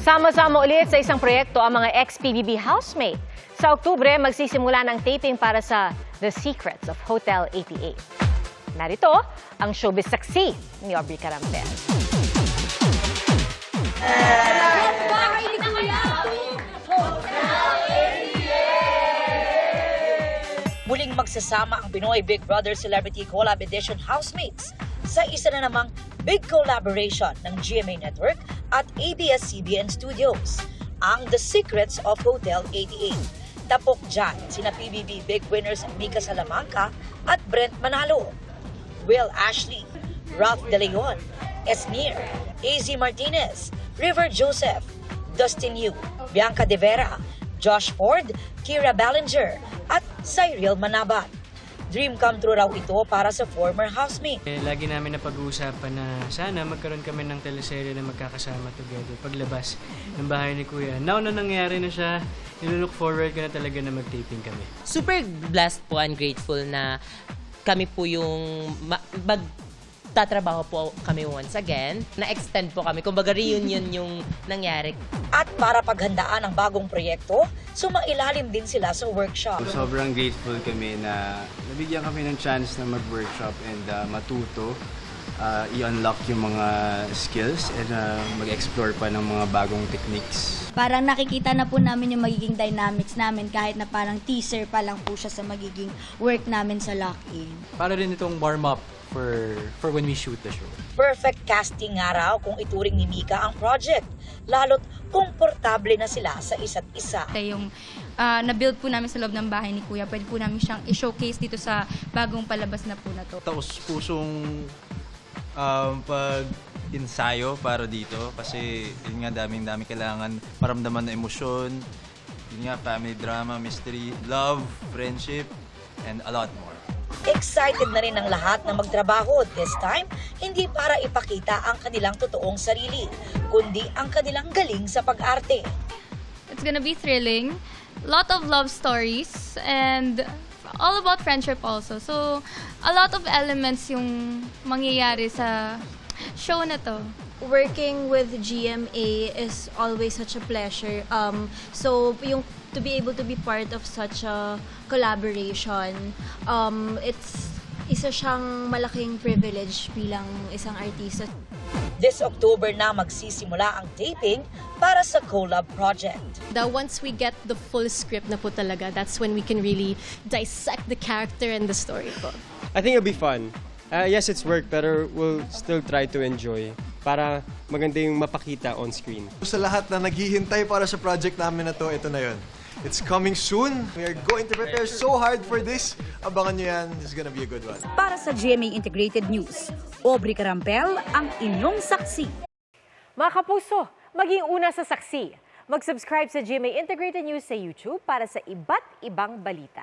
Sama-sama ulit sa isang proyekto ang mga ex-PBB housemate. Sa Oktubre, magsisimula ng taping para sa The Secrets of Hotel 88. Narito ang showbiz saksi ni Aubrey Carampel. Muling magsasama ang Pinoy Big Brother Celebrity Collab Edition housemates sa isa na namang big collaboration ng GMA Network at ABS-CBN Studios, ang The Secrets of Hotel 88. Tapok dyan sina PBB big winners Mika Salamanca at Brent Manalo, Will Ashley, Ralph De Leon, Esnir, AZ Martinez, River Joseph, Dustin Yu, Bianca De Vera, Josh Ford, Kira Ballinger, at Cyril Manabat. Dream come true raw ito para sa former housemate. Lagi namin na pag-uusapan na sana magkaroon kami ng teleserye na magkakasama together paglabas ng bahay ni Kuya. Now na nangyari na siya, nilook forward ko na talaga na mag-taping kami. Super blessed po and grateful na kami po yung tatrabaho po kami once again. Na-extend po kami. Kumbaga reunion yung nangyari. At para paghandaan ang bagong proyekto, sumailalim din sila sa workshop. Sobrang grateful kami na nabigyan kami ng chance na mag-workshop and matuto, i-unlock yung mga skills and mag-explore pa ng mga bagong techniques. Parang nakikita na po namin yung magiging dynamics namin kahit na parang teaser pa lang po siya sa magiging work namin sa lock-in. Para rin itong warm-up for when we shoot the show. Perfect casting nga raw kung ituring ni Mika ang project, lalo't komportable na sila sa isa't isa. Yung na-build po namin sa loob ng bahay ni Kuya, pwede po namin siyang i-showcase dito sa bagong palabas na po na to. Taos-pusong pag-ensayo para dito kasi yun nga dami kailangan maramdaman na emosyon, yun nga family drama, mystery, love, friendship, and a lot more. Excited na rin ang lahat na magtrabaho this time, hindi para ipakita ang kanilang totoong sarili, kundi ang kanilang galing sa pag-arte. It's gonna be thrilling, lot of love stories, and all about friendship also. So, a lot of elements yung mangyayari sa show na to. Working with GMA is always such a pleasure. So, to be able to be part of such a collaboration, it's isa siyang malaking privilege bilang isang artista. This October na magsisimula ang taping para sa collab project. Once we get the full script na po talaga, that's when we can really dissect the character and the story po. I think it'll be fun. Yes, it's work, pero we'll still try to enjoy para maganda yung mapakita on screen. Sa lahat na naghihintay para sa project namin na to, ito na yun. It's coming soon. We are going to prepare so hard for this. Abangan nyo yan. It's gonna be a good one. Para sa GMA Integrated News, Aubrey Carampel ang inyong saksi. Mga kapuso, maging una sa saksi. Mag-subscribe sa GMA Integrated News sa YouTube para sa iba't ibang balita.